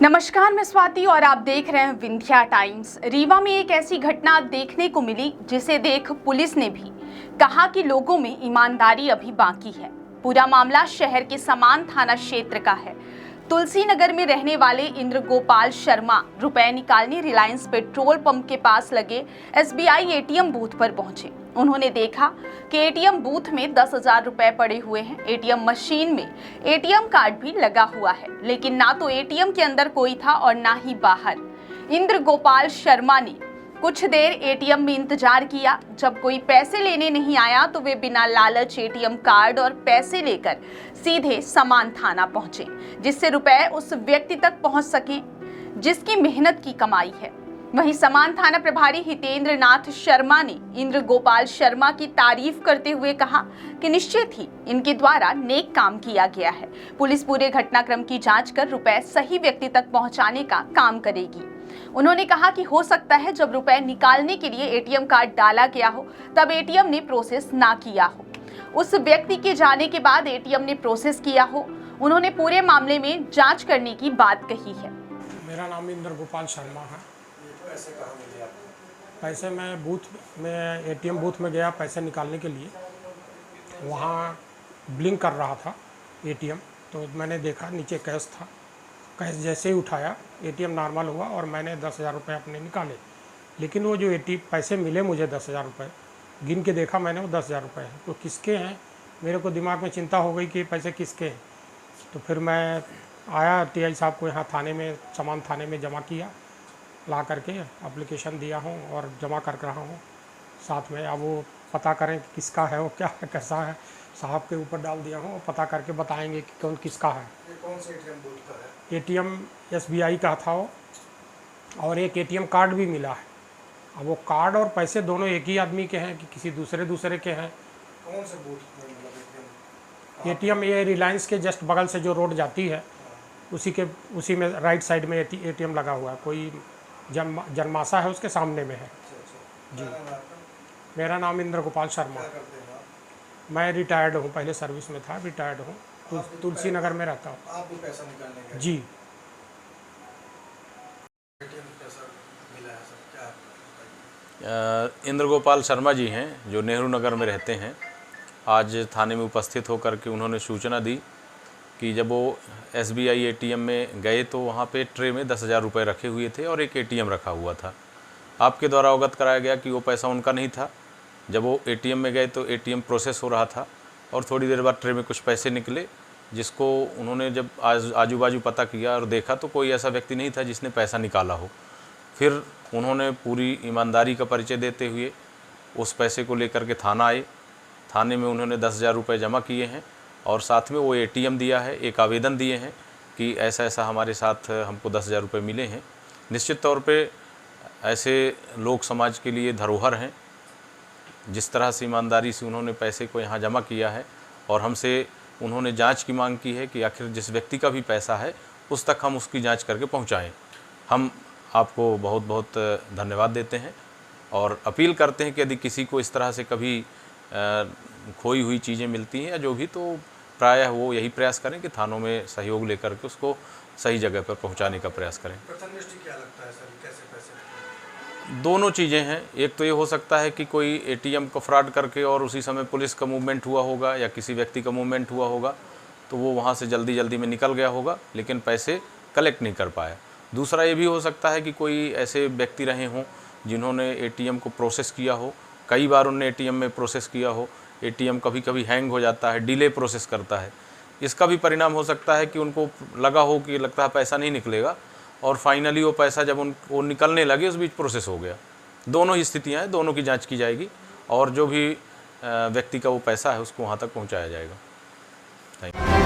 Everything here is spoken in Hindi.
नमस्कार, मैं स्वाति और आप देख रहे हैं विंध्या टाइम्स। रीवा में एक ऐसी घटना देखने को मिली जिसे देख पुलिस ने भी कहा कि लोगों में ईमानदारी अभी बाकी है। पूरा मामला शहर के समान थाना क्षेत्र का है। तुलसी नगर में रहने वाले इंद्र गोपाल शर्मा रुपए निकालने रिलायंस पेट्रोल पंप के पास लगे SBI ATM बूथ पर पहुंचे। उन्होंने देखा कि ATM बूथ में 10,000 रुपए पड़े हुए हैं। ATM मशीन में ATM कार्ड भी लगा हुआ है, लेकिन ना तो ATM के अंदर कोई था और ना ही बाहर। इंद्र गोपाल शर्मा ने कुछ देर ATM में इंतजार किया। जब कोई पैसे लेने नहीं आया तो वे बिना लालच ATM कार्ड और पैसे लेकर सीधे समान थाना पहुंचे, जिससे रुपए उस व्यक्ति तक पहुंच सके जिसकी मेहनत की कमाई है। वहीं समान थाना प्रभारी हितेंद्र नाथ शर्मा ने इंद्र गोपाल शर्मा की तारीफ करते हुए कहा कि निश्चित ही इनके द्वारा नेक काम किया गया है। पुलिस पूरे घटनाक्रम की जांच कर रुपए सही व्यक्ति तक पहुंचाने का काम करेगी। उन्होंने कहा कि हो सकता है जब रुपए निकालने के लिए ATM कार्ड डाला गया हो तब ATM ने प्रोसेस ना किया हो, उस व्यक्ति के जाने के बाद ATM ने प्रोसेस किया हो। उन्होंने पूरे मामले में जांच करने की बात कही है। मेरा नाम इंद्र गोपाल शर्मा है। पैसे कहाँ मिले आपको? पैसे मैं बूथ में ATM बूथ में गया पैसे निकालने के लिए। वहाँ ब्लिंक कर रहा था ATM, तो मैंने देखा नीचे कैश था। कैश जैसे ही उठाया ATM नॉर्मल हुआ और मैंने 10,000 रुपये अपने निकाले। लेकिन वो जो पैसे मिले मुझे 10,000 रुपये, गिन के देखा मैंने वो 10,000 रुपये हैं, तो किसके हैं मेरे को दिमाग में चिंता हो गई कि पैसे किसके हैं। तो फिर मैं आया TI साहब को यहाँ थाने में, समान थाने में जमा किया, ला करके एप्लीकेशन दिया हूँ और जमा कर रहा हूँ साथ में। अब वो पता करें कि किसका है, वो क्या है, कैसा है, साहब के ऊपर डाल दिया हूँ और पता करके बताएंगे कि कौन किसका है। ये कौन से ATM बूथ का है? ATM SBI का था वो, और एक ATM कार्ड भी मिला है। अब वो कार्ड और पैसे दोनों एक ही आदमी के हैं कि किसी दूसरे के हैं? कौन से बूथ में मतलब ATM ये रिलायंस के जस्ट बगल से जो रोड जाती है उसी में राइट साइड में ATM लगा हुआ है। कोई जन्माशा है उसके सामने में है। जी, मेरा नाम इंद्र गोपाल शर्मा। क्या करते हैं आप? मैं रिटायर्ड हूँ, पहले सर्विस में था, रिटायर्ड हूँ। तुलसी नगर में रहता हूँ। आप भी पैसा निकालने गए? जी। ATM पैसा मिला है सर, क्या? इंद्र गोपाल शर्मा जी हैं जो नेहरू नगर में रहते हैं। आज थाने में उपस्थित होकर के उन्होंने सूचना दी कि जब वो SBI ATM में गए तो वहाँ पे ट्रे में 10,000 रुपये रखे हुए थे और एक ATM रखा हुआ था। आपके द्वारा अवगत कराया गया कि वो पैसा उनका नहीं था। जब वो ATM में गए तो ATM प्रोसेस हो रहा था और थोड़ी देर बाद ट्रे में कुछ पैसे निकले, जिसको उन्होंने जब आजू बाजू पता किया और देखा तो कोई ऐसा व्यक्ति नहीं था जिसने पैसा निकाला हो। फिर उन्होंने पूरी ईमानदारी का परिचय देते हुए उस पैसे को लेकर के थाना आए। थाने में उन्होंने 10,000 रुपये जमा किए हैं और साथ में वो ATM दिया है, एक आवेदन दिए हैं कि ऐसा ऐसा हमारे साथ हमको 10,000 रुपये मिले हैं। निश्चित तौर पे ऐसे लोग समाज के लिए धरोहर हैं। जिस तरह से ईमानदारी से उन्होंने पैसे को यहाँ जमा किया है और हमसे उन्होंने जांच की मांग की है कि आखिर जिस व्यक्ति का भी पैसा है उस तक हम उसकी जांच करके पहुँचाएँ। हम आपको बहुत बहुत धन्यवाद देते हैं और अपील करते हैं कि यदि किसी को इस तरह से कभी खोई हुई चीज़ें मिलती हैं या जो भी, तो प्रायः वो यही प्रयास करें कि थानों में सहयोग लेकर के उसको सही जगह पर पहुंचाने का प्रयास करें। प्रथम दृष्टि क्या लगता है सर, कैसे पैसे? दोनों चीज़ें हैं। एक तो ये हो सकता है कि कोई ATM को फ्रॉड करके और उसी समय पुलिस का मूवमेंट हुआ होगा या किसी व्यक्ति का मूवमेंट हुआ होगा, तो वो वहाँ से जल्दी में निकल गया होगा लेकिन पैसे कलेक्ट नहीं कर पाया। दूसरा ये भी हो सकता है कि कोई ऐसे व्यक्ति रहे हों जिन्होंने ATM को प्रोसेस किया हो, कई बार उन्होंने ATM में प्रोसेस किया हो, ATM कभी हैंग हो जाता है, डिले प्रोसेस करता है। इसका भी परिणाम हो सकता है कि उनको लगा हो कि लगता है पैसा नहीं निकलेगा और फाइनली वो पैसा जब उनको निकलने लगे उस बीच प्रोसेस हो गया। दोनों ही स्थितियाँ हैं, दोनों की जांच की जाएगी और जो भी व्यक्ति का वो पैसा है उसको वहाँ तक पहुँचाया जाएगा। Thank you.